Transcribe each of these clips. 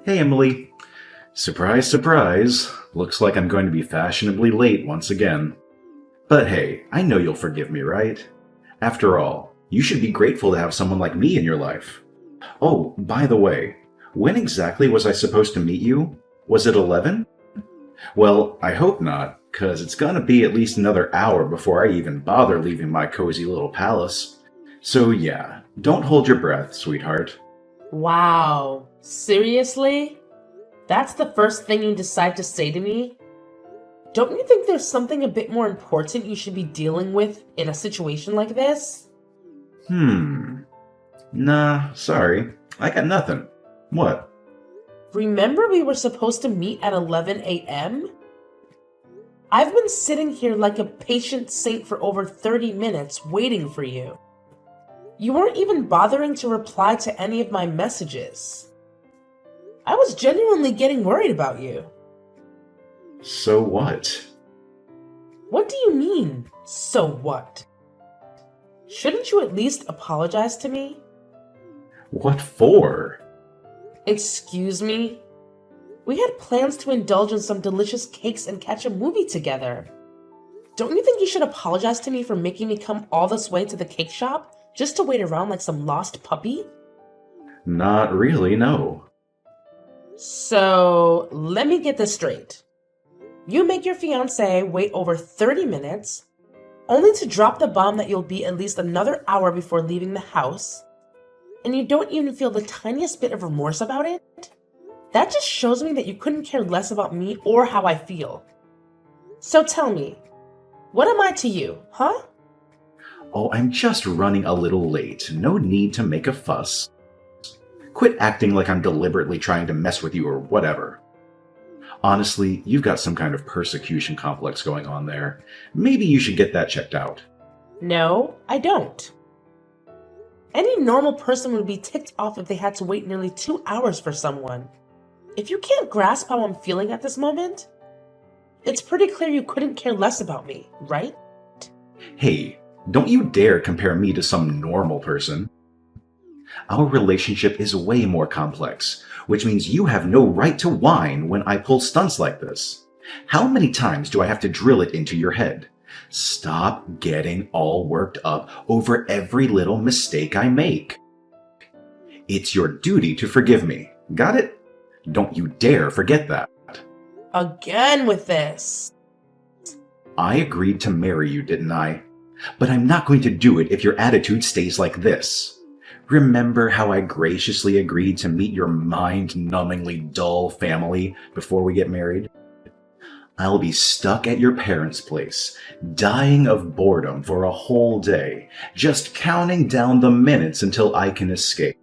Hey, Emily. Surprise, surprise. Looks like I'm going to be fashionably late once again. But hey, I know you'll forgive me, right? After all, you should be grateful to have someone like me in your life. Oh, by the way, when exactly was I supposed to meet you? Was it 11? Well, I hope not, 'cause it's gonna be at least another hour before I even bother leaving my cozy little palace. So yeah, don't hold your breath, sweetheart. Wow, seriously? That's the first thing you decide to say to me? Don't you think there's something a bit more important you should be dealing with in a situation like this? Nah, sorry. I got nothing. What? Remember we were supposed to meet at 11 a.m.? I've been sitting here like a patient saint for over 30 minutes waiting for you. You weren't even bothering to reply to any of my messages. I was genuinely getting worried about you. So what? What do you mean, so what? Shouldn't you at least apologize to me? What for? Excuse me? We had plans to indulge in some delicious cakes and catch a movie together. Don't you think you should apologize to me for making me come all this way to the cake shop just to wait around like some lost puppy? Not really, no. So, let me get this straight. You make your fiancé wait over 30 minutes, only to drop the bomb that you'll be at least another hour before leaving the house, and you don't even feel the tiniest bit of remorse about it? That just shows me that you couldn't care less about me or how I feel. So tell me, what am I to you, huh? Oh, I'm just running a little late. No need to make a fuss. Quit acting like I'm deliberately trying to mess with you or whatever. Honestly, you've got some kind of persecution complex going on there. Maybe you should get that checked out. No, I don't. Any normal person would be ticked off if they had to wait nearly 2 hours for someone. If you can't grasp how I'm feeling at this moment, it's pretty clear you couldn't care less about me, right? Hey, don't you dare compare me to some normal person. Our relationship is way more complex, which means you have no right to whine when I pull stunts like this. How many times do I have to drill it into your head? Stop getting all worked up over every little mistake I make. It's your duty to forgive me. Got it? Don't you dare forget that. Again with this. I agreed to marry you, didn't I? But I'm not going to do it if your attitude stays like this. Remember how I graciously agreed to meet your mind-numbingly dull family before we get married? I'll be stuck at your parents' place, dying of boredom for a whole day, just counting down the minutes until I can escape.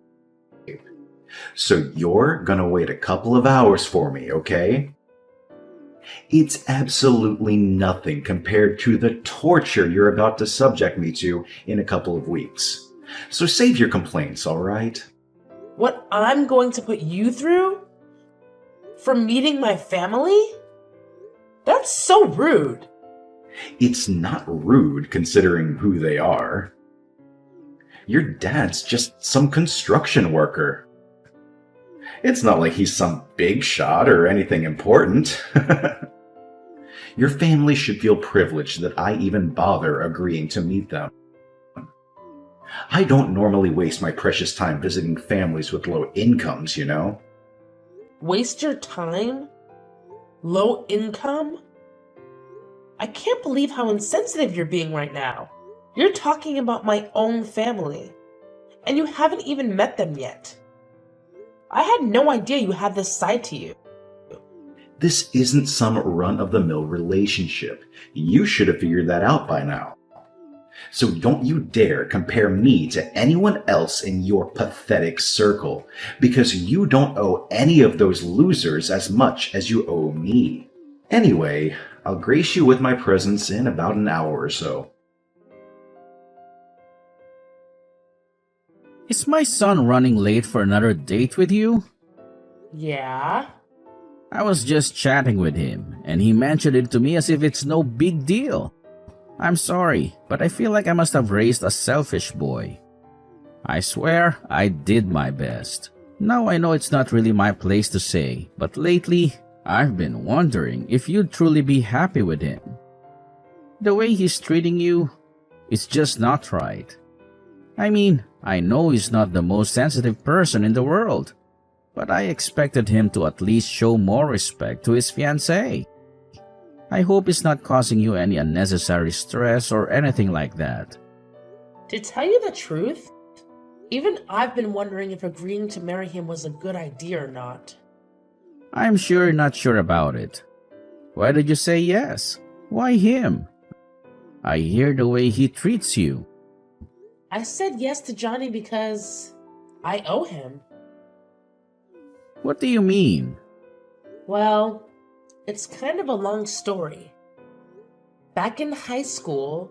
So you're gonna wait a couple of hours for me, okay? It's absolutely nothing compared to the torture you're about to subject me to in a couple of weeks. So save your complaints, all right? What I'm going to put you through? For meeting my family? That's so rude. It's not rude considering who they are. Your dad's just some construction worker. It's not like he's some big shot or anything important. Your family should feel privileged that I even bother agreeing to meet them. I don't normally waste my precious time visiting families with low incomes, you know? Waste your time? Low income? I can't believe how insensitive you're being right now. You're talking about my own family, and you haven't even met them yet. I had no idea you had this side to you. This isn't some run-of-the-mill relationship. You should have figured that out by now. So don't you dare compare me to anyone else in your pathetic circle, because you don't owe any of those losers as much as you owe me. Anyway, I'll grace you with my presence in about an hour or so. Is my son running late for another date with you? Yeah? I was just chatting with him, and he mentioned it to me as if it's no big deal. I'm sorry, but I feel like I must have raised a selfish boy. I swear I did my best. Now I know it's not really my place to say, but lately, I've been wondering if you'd truly be happy with him. The way he's treating you is just not right. I mean, I know he's not the most sensitive person in the world, but I expected him to at least show more respect to his fiancée. I hope it's not causing you any unnecessary stress or anything like that. To tell you the truth, even I've been wondering if agreeing to marry him was a good idea or not. I'm sure you're not sure about it. Why did you say yes? Why him? I hear the way he treats you. I said yes to Johnny because I owe him. What do you mean? Well, it's kind of a long story. Back in high school,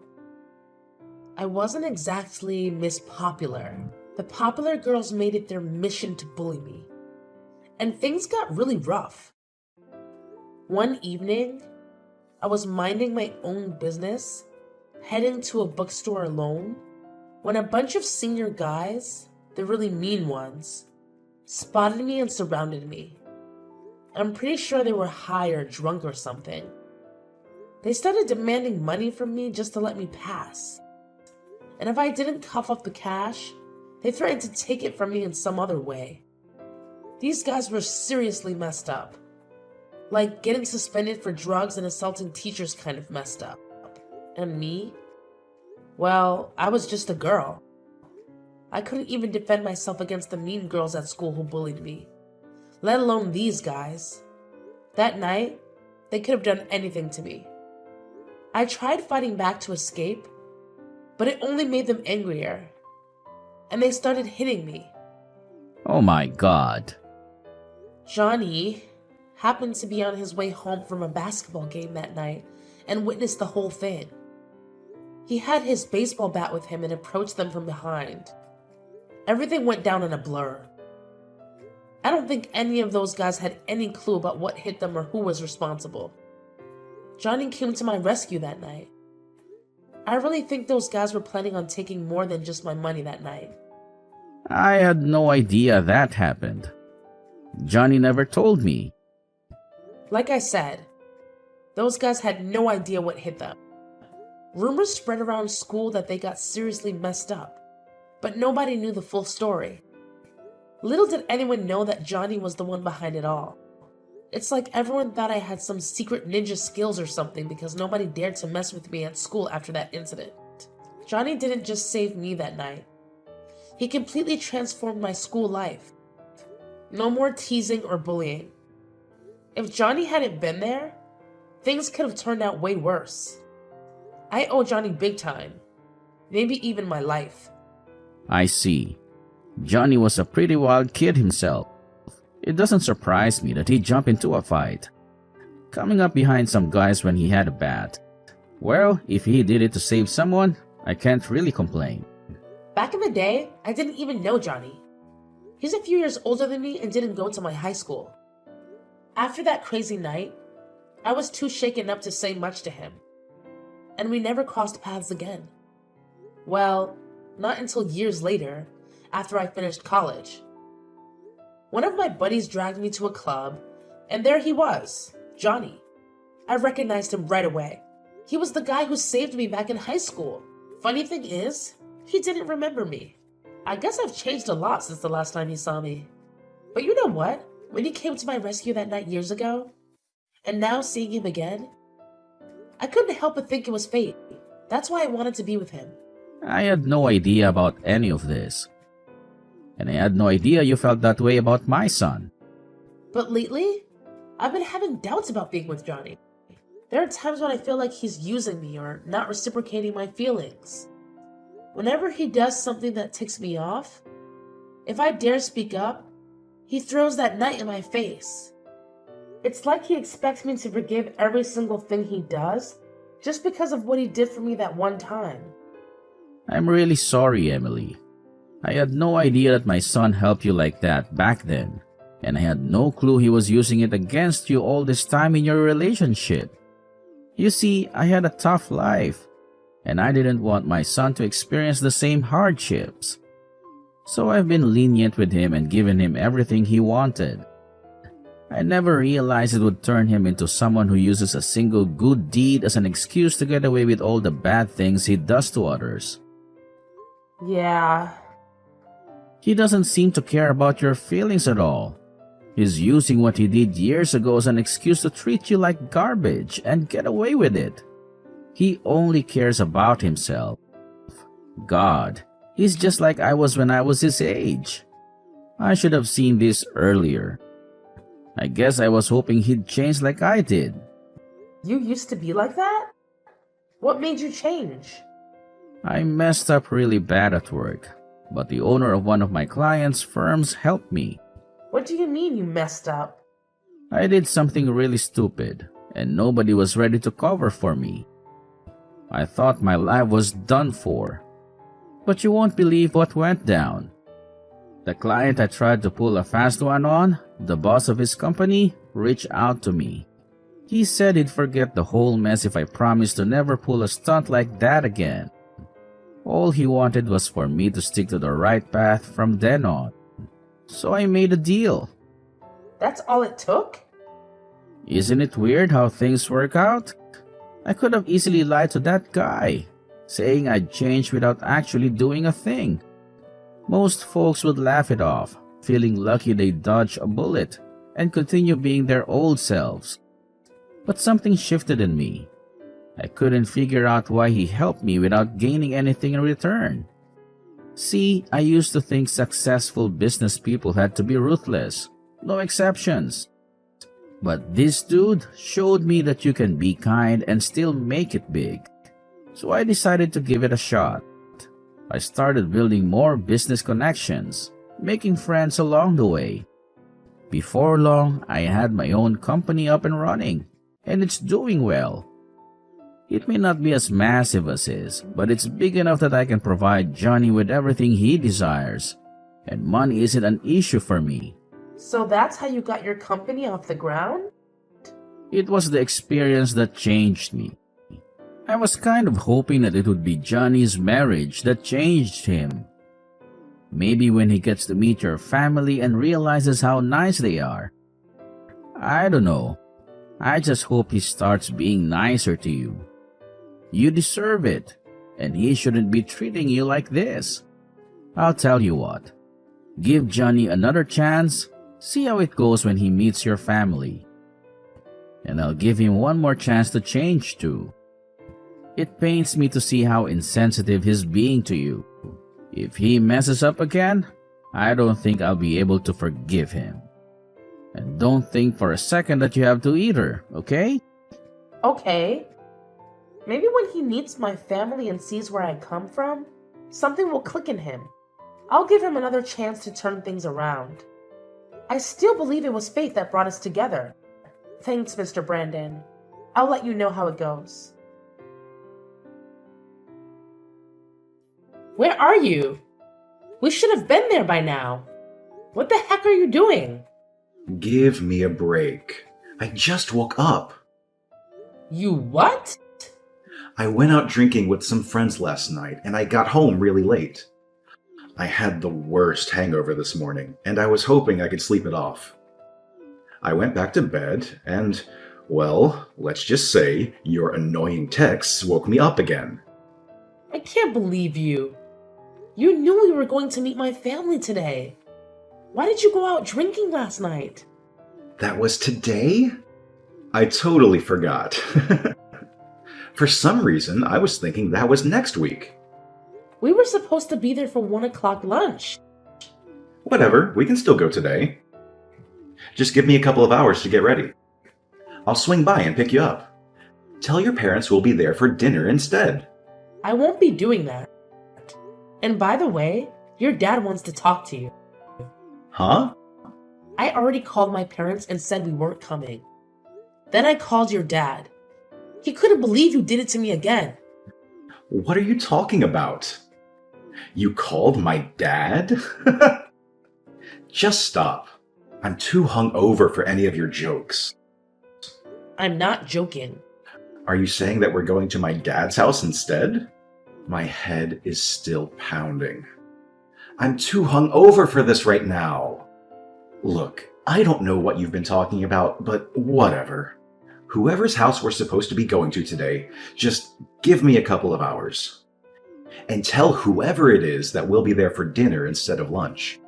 I wasn't exactly Miss Popular. The popular girls made it their mission to bully me. And things got really rough. One evening, I was minding my own business, heading to a bookstore alone, when a bunch of senior guys, the really mean ones, spotted me and surrounded me. I'm pretty sure they were high or drunk or something. They started demanding money from me just to let me pass. And if I didn't cough up the cash, they threatened to take it from me in some other way. These guys were seriously messed up. Like getting suspended for drugs and assaulting teachers kind of messed up. And me? Well, I was just a girl. I couldn't even defend myself against the mean girls at school who bullied me, let alone these guys. That night, they could have done anything to me. I tried fighting back to escape, but it only made them angrier. And they started hitting me. Oh my God. Johnny happened to be on his way home from a basketball game that night and witnessed the whole thing. He had his baseball bat with him and approached them from behind. Everything went down in a blur. I don't think any of those guys had any clue about what hit them or who was responsible. Johnny came to my rescue that night. I really think those guys were planning on taking more than just my money that night. I had no idea that happened. Johnny never told me. Like I said, those guys had no idea what hit them. Rumors spread around school that they got seriously messed up, but nobody knew the full story. Little did anyone know that Johnny was the one behind it all. It's like everyone thought I had some secret ninja skills or something because nobody dared to mess with me at school after that incident. Johnny didn't just save me that night. He completely transformed my school life. No more teasing or bullying. If Johnny hadn't been there, things could have turned out way worse. I owe Johnny big time. Maybe even my life. I see. Johnny was a pretty wild kid himself. It doesn't surprise me that he jumped into a fight, coming up behind some guys when he had a bat. Well, if he did it to save someone, I can't really complain. Back in the day, I didn't even know Johnny. He's a few years older than me and didn't go to my high school. After that crazy night, I was too shaken up to say much to him. And we never crossed paths again. Well, not until years later, after I finished college. One of my buddies dragged me to a club, and there he was, Johnny. I recognized him right away. He was the guy who saved me back in high school. Funny thing is, he didn't remember me. I guess I've changed a lot since the last time he saw me. But you know what? When he came to my rescue that night years ago, and now seeing him again, I couldn't help but think it was fate. That's why I wanted to be with him. I had no idea about any of this. And I had no idea you felt that way about my son. But lately, I've been having doubts about being with Johnny. There are times when I feel like he's using me or not reciprocating my feelings. Whenever he does something that ticks me off, if I dare speak up, he throws that knife in my face. It's like he expects me to forgive every single thing he does just because of what he did for me that one time. I'm really sorry, Emily. I had no idea that my son helped you like that back then, and I had no clue he was using it against you all this time in your relationship. You see, I had a tough life, and I didn't want my son to experience the same hardships. So I've been lenient with him and given him everything he wanted. I never realized it would turn him into someone who uses a single good deed as an excuse to get away with all the bad things he does to others. Yeah. He doesn't seem to care about your feelings at all. He's using what he did years ago as an excuse to treat you like garbage and get away with it. He only cares about himself. God, he's just like I was when I was his age. I should have seen this earlier. I guess I was hoping he'd change like I did. You used to be like that? What made you change? I messed up really bad at work, but the owner of one of my clients' firms helped me. What do you mean you messed up? I did something really stupid, and nobody was ready to cover for me. I thought my life was done for. But you won't believe what went down. The client I tried to pull a fast one on, the boss of his company, reached out to me. He said he'd forget the whole mess if I promised to never pull a stunt like that again. All he wanted was for me to stick to the right path from then on. So I made a deal. That's all it took? Isn't it weird how things work out? I could have easily lied to that guy, saying I'd changed without actually doing a thing. Most folks would laugh it off, feeling lucky they dodged a bullet and continue being their old selves. But something shifted in me. I couldn't figure out why he helped me without gaining anything in return. See, I used to think successful business people had to be ruthless, no exceptions. But this dude showed me that you can be kind and still make it big. So I decided to give it a shot. I started building more business connections, making friends along the way. Before long, I had my own company up and running, and it's doing well. It may not be as massive as his, but it's big enough that I can provide Johnny with everything he desires, and money isn't an issue for me. So that's how you got your company off the ground? It was the experience that changed me. I was kind of hoping that it would be Johnny's marriage that changed him. Maybe when he gets to meet your family and realizes how nice they are. I don't know. I just hope he starts being nicer to you. You deserve it, and he shouldn't be treating you like this. I'll tell you what. Give Johnny another chance. See how it goes when he meets your family. And I'll give him one more chance to change too. It pains me to see how insensitive he's being to you. If he messes up again, I don't think I'll be able to forgive him. And don't think for a second that you have to either, okay? Okay. Maybe when he meets my family and sees where I come from, something will click in him. I'll give him another chance to turn things around. I still believe it was fate that brought us together. Thanks, Mr. Brandon. I'll let you know how it goes. Where are you? We should have been there by now. What the heck are you doing? Give me a break. I just woke up. You what? I went out drinking with some friends last night, and I got home really late. I had the worst hangover this morning, and I was hoping I could sleep it off. I went back to bed, and, well, let's just say your annoying texts woke me up again. I can't believe you. You knew we were going to meet my family today. Why did you go out drinking last night? That was today? I totally forgot. For some reason, I was thinking that was next week. We were supposed to be there for 1 o'clock lunch. Whatever, we can still go today. Just give me a couple of hours to get ready. I'll swing by and pick you up. Tell your parents we'll be there for dinner instead. I won't be doing that. And by the way, your dad wants to talk to you. Huh? I already called my parents and said we weren't coming. Then I called your dad. He couldn't believe you did it to me again. What are you talking about? You called my dad? Just stop. I'm too hungover for any of your jokes. I'm not joking. Are you saying that we're going to my dad's house instead? My head is still pounding. I'm too hungover for this right now. Look, I don't know what you've been talking about, but whatever. Whoever's house we're supposed to be going to today, just give me a couple of hours. And tell whoever it is that we'll be there for dinner instead of lunch.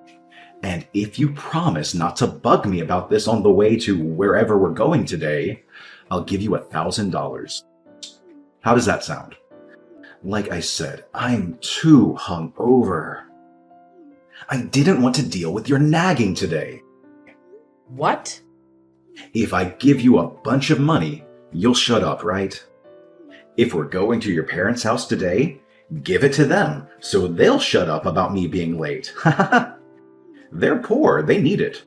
And if you promise not to bug me about this on the way to wherever we're going today, I'll give you $1,000. How does that sound? Like I said, I'm too hungover. I didn't want to deal with your nagging today. What? If I give you a bunch of money, you'll shut up, right? If we're going to your parents' house today, give it to them so they'll shut up about me being late. They're poor, they need it.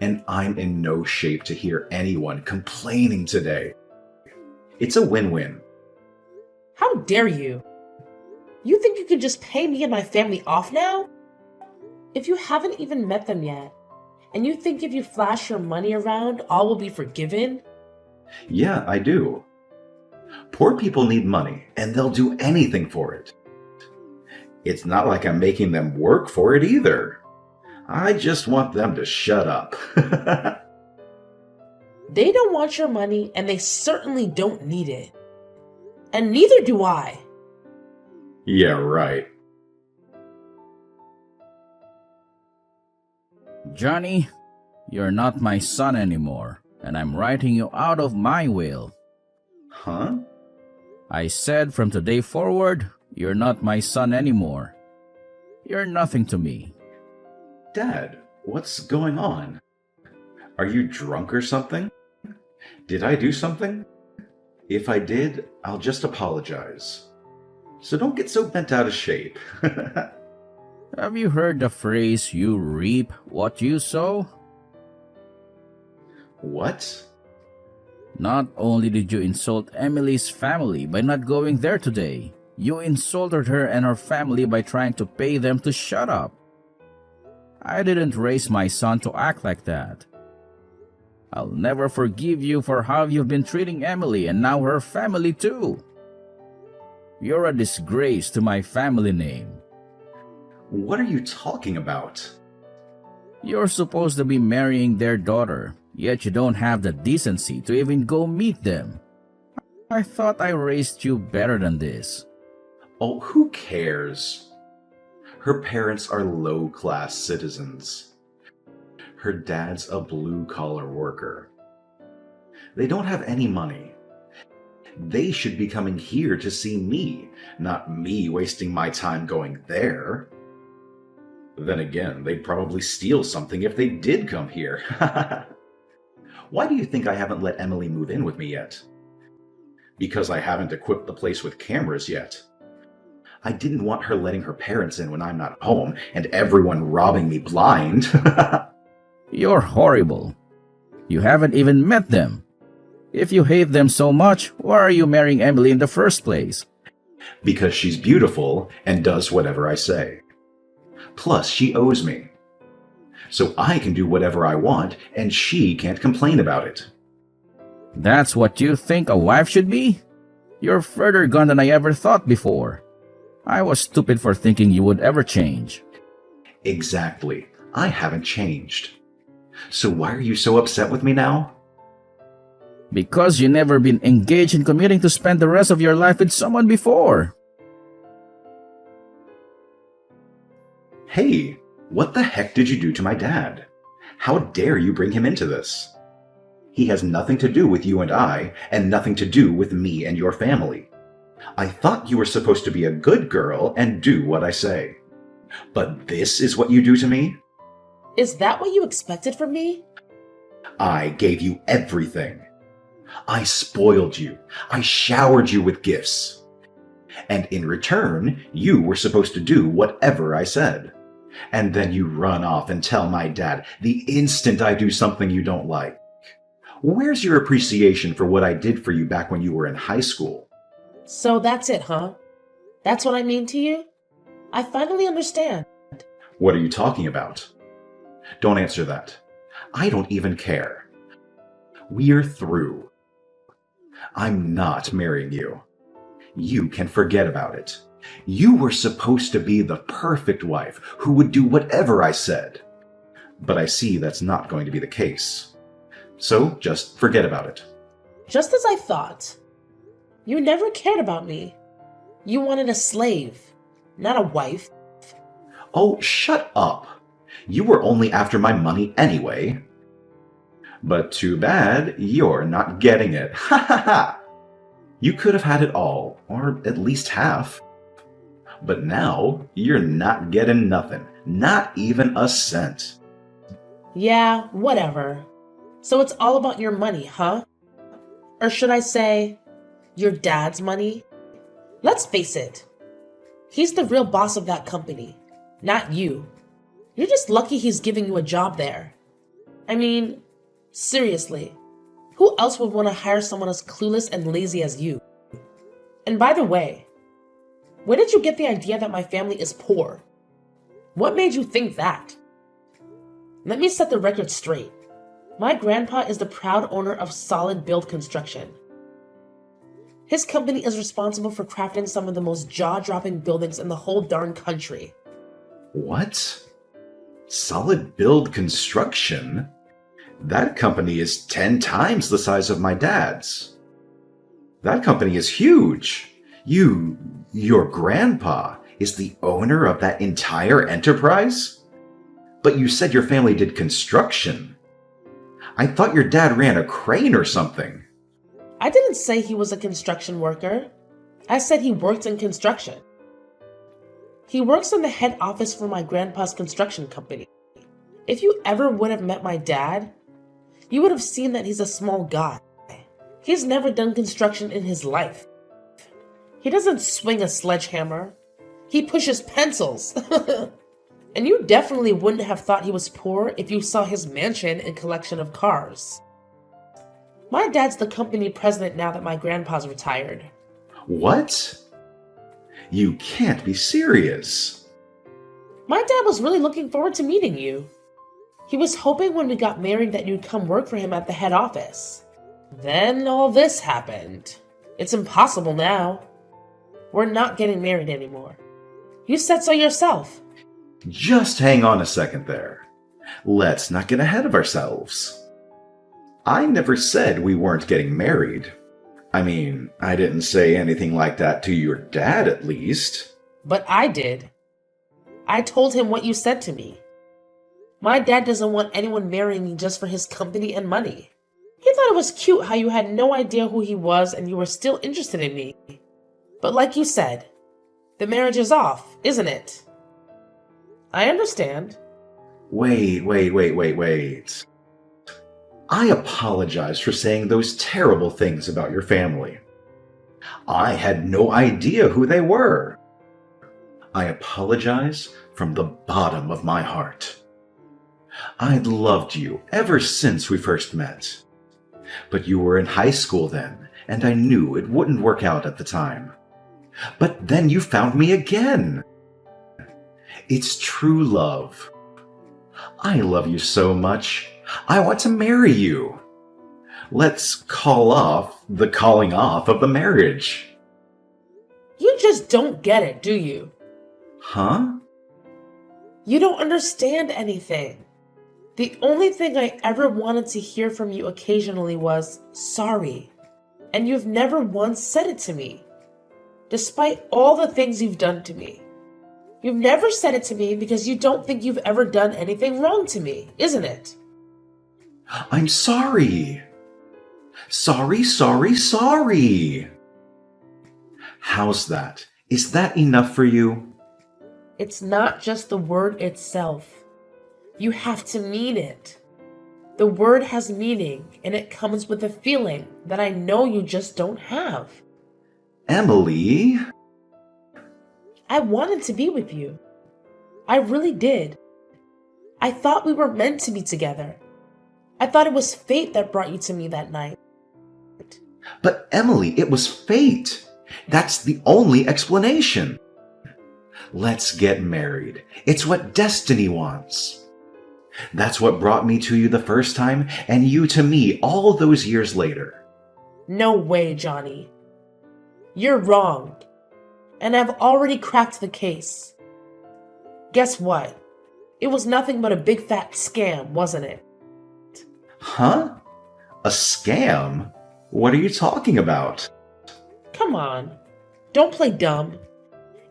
And I'm in no shape to hear anyone complaining today. It's a win-win. How dare you? You think you can just pay me and my family off now? If you haven't even met them yet, and you think if you flash your money around, all will be forgiven? Yeah, I do. Poor people need money, and they'll do anything for it. It's not like I'm making them work for it either. I just want them to shut up. They don't want your money, and they certainly don't need it. And neither do I. Yeah, right. Johnny, you're not my son anymore, and I'm writing you out of my will. Huh? I said from today forward, you're not my son anymore. You're nothing to me. Dad, what's going on? Are you drunk or something? Did I do something? If I did, I'll just apologize. So don't get so bent out of shape. Have you heard the phrase, you reap what you sow? What? Not only did you insult Emily's family by not going there today, you insulted her and her family by trying to pay them to shut up. I didn't raise my son to act like that. I'll never forgive you for how you've been treating Emily and now her family too. You're a disgrace to my family name. What are you talking about? You're supposed to be marrying their daughter, yet you don't have the decency to even go meet them. I thought I raised you better than this. Oh, who cares? Her parents are low-class citizens. Her dad's a blue-collar worker. They don't have any money. They should be coming here to see me, not me wasting my time going there. Then again, they'd probably steal something if they did come here. Why do you think I haven't let Emily move in with me yet? Because I haven't equipped the place with cameras yet. I didn't want her letting her parents in when I'm not home and everyone robbing me blind. You're horrible. You haven't even met them. If you hate them so much, why are you marrying Emily in the first place? Because she's beautiful and does whatever I say. Plus, she owes me. So I can do whatever I want and she can't complain about it. That's what you think a wife should be? You're further gone than I ever thought before. I was stupid for thinking you would ever change. Exactly. I haven't changed. So why are you so upset with me now? Because you never been engaged in committing to spend the rest of your life with someone before. Hey, what the heck did you do to my dad? How dare you bring him into this? He has nothing to do with you and I, and nothing to do with me and your family. I thought you were supposed to be a good girl and do what I say. But this is what you do to me? Is that what you expected from me? I gave you everything. I spoiled you. I showered you with gifts. And in return, you were supposed to do whatever I said. And then you run off and tell my dad the instant I do something you don't like. Where's your appreciation for what I did for you back when you were in high school? So that's it, huh? That's what I mean to you? I finally understand. What are you talking about? Don't answer that. I don't even care. We're through. I'm not marrying you. You can forget about it. You were supposed to be the perfect wife who would do whatever I said. But I see that's not going to be the case. So just forget about it. Just as I thought. You never cared about me. You wanted a slave, not a wife. Oh, shut up. You were only after my money anyway. But too bad you're not getting it. Ha ha ha! You could have had it all, or at least half. But now you're not getting nothing, not even a cent. Yeah, whatever. So it's all about your money, huh? Or should I say, your dad's money? Let's face it. He's the real boss of that company, not you. You're just lucky he's giving you a job there. I mean, seriously, who else would want to hire someone as clueless and lazy as you? And by the way, where did you get the idea that my family is poor? What made you think that? Let me set the record straight. My grandpa is the proud owner of Solid Build Construction. His company is responsible for crafting some of the most jaw-dropping buildings in the whole darn country. What? Solid Build Construction? That company is 10 times the size of my dad's. That company is huge. Your grandpa, is the owner of that entire enterprise? But you said your family did construction. I thought your dad ran a crane or something. I didn't say he was a construction worker. I said he worked in construction. He works in the head office for my grandpa's construction company. If you ever would have met my dad, you would have seen that he's a small guy. He's never done construction in his life. He doesn't swing a sledgehammer. He pushes pencils. And you definitely wouldn't have thought he was poor if you saw his mansion and collection of cars. My dad's the company president now that my grandpa's retired. What? You can't be serious. My dad was really looking forward to meeting you. He was hoping when we got married that you'd come work for him at the head office. Then all this happened. It's impossible now. We're not getting married anymore. You said so yourself. Just hang on a second there. Let's not get ahead of ourselves. I never said we weren't getting married. I mean, I didn't say anything like that to your dad, at least. But I did. I told him what you said to me. My dad doesn't want anyone marrying me just for his company and money. He thought it was cute how you had no idea who he was and you were still interested in me. But like you said, the marriage is off, isn't it? I understand. Wait. I apologize for saying those terrible things about your family. I had no idea who they were. I apologize from the bottom of my heart. I'd loved you ever since we first met. But you were in high school then, and I knew it wouldn't work out at the time. But then you found me again. It's true love. I love you so much. I want to marry you. Let's call off the calling off of the marriage. You just don't get it, do you? Huh? You don't understand anything. The only thing I ever wanted to hear from you occasionally was sorry. And you've never once said it to me. Despite all the things you've done to me. You've never said it to me because you don't think you've ever done anything wrong to me, isn't it? I'm sorry. Sorry. How's that? Is that enough for you? It's not just the word itself. You have to mean it. The word has meaning, and it comes with a feeling that I know you just don't have. Emily? I wanted to be with you. I really did. I thought we were meant to be together. I thought it was fate that brought you to me that night. But Emily, it was fate. That's the only explanation. Let's get married. It's what destiny wants. That's what brought me to you the first time, and you to me all those years later. No way, Johnny. You're wrong. and I've already cracked the case. Guess what? It was nothing but a big fat scam, wasn't it? Huh? A scam? What are you talking about? Come on, don't play dumb.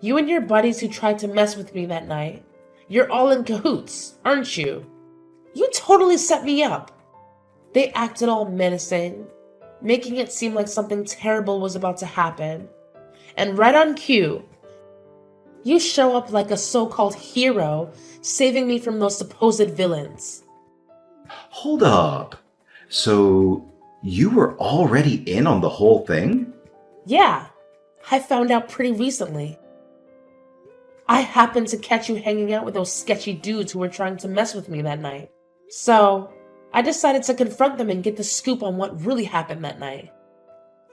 You and your buddies who tried to mess with me that night, you're all in cahoots, aren't you? You totally set me up. They acted all menacing, making it seem like something terrible was about to happen. And right on cue, you show up like a so-called hero, saving me from those supposed villains. Hold up. So, you were already in on the whole thing? Yeah, I found out pretty recently. I happened to catch you hanging out with those sketchy dudes who were trying to mess with me that night. So, I decided to confront them and get the scoop on what really happened that night.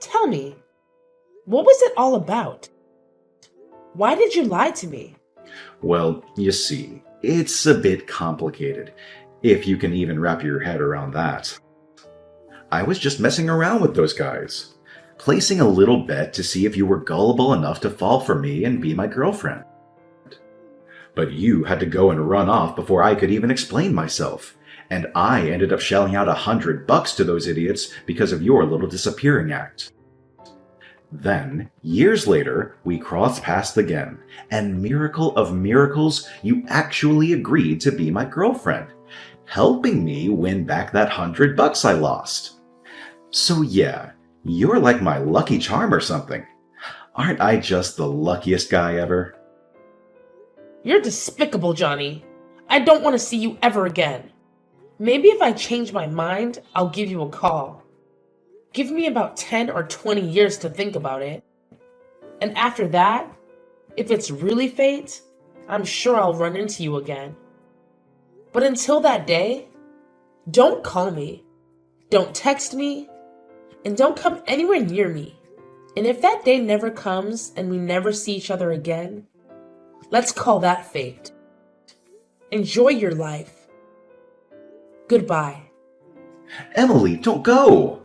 Tell me, what was it all about? Why did you lie to me? Well, you see, it's a bit complicated, if you can even wrap your head around that. I was just messing around with those guys, placing a little bet to see if you were gullible enough to fall for me and be my girlfriend. But you had to go and run off before I could even explain myself, and I ended up shelling out $100 to those idiots because of your little disappearing act. Then, years later, we crossed paths again, and miracle of miracles, you actually agreed to be my girlfriend, helping me win back that $100 I lost. So yeah, you're like my lucky charm or something. Aren't I just the luckiest guy ever? You're despicable, Johnny. I don't want to see you ever again. Maybe if I change my mind, I'll give you a call. Give me about 10 or 20 years to think about it. And after that, if it's really fate, I'm sure I'll run into you again. But until that day, don't call me, don't text me, and don't come anywhere near me. And if that day never comes and we never see each other again, let's call that fate. Enjoy your life. Goodbye. Emily, don't go!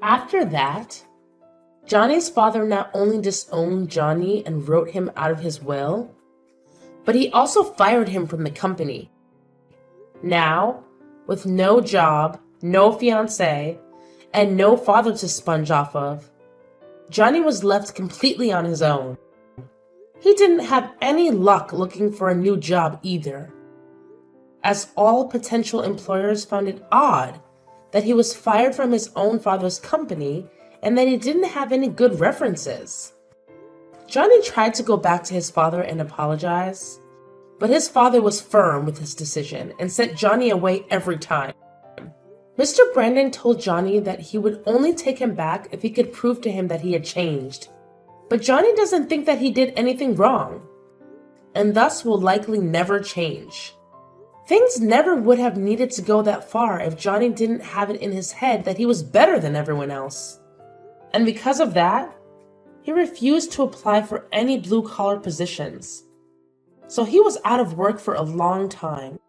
After that, Johnny's father not only disowned Johnny and wrote him out of his will, but he also fired him from the company. Now, with no job, no fiancé, and no father to sponge off of, Johnny was left completely on his own. He didn't have any luck looking for a new job either, as all potential employers found it odd that he was fired from his own father's company and that he didn't have any good references. Johnny tried to go back to his father and apologize, but his father was firm with his decision and sent Johnny away every time. Mr. Brandon told Johnny that he would only take him back if he could prove to him that he had changed. But Johnny doesn't think that he did anything wrong, and thus will likely never change. Things never would have needed to go that far if Johnny didn't have it in his head that he was better than everyone else. And because of that, he refused to apply for any blue-collar positions. So he was out of work for a long time.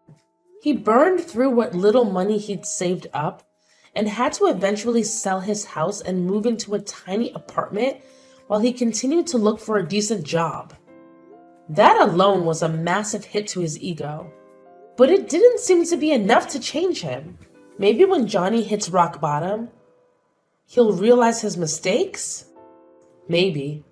He burned through what little money he'd saved up and had to eventually sell his house and move into a tiny apartment while he continued to look for a decent job. That alone was a massive hit to his ego. But it didn't seem to be enough to change him. Maybe when Johnny hits rock bottom, he'll realize his mistakes? Maybe.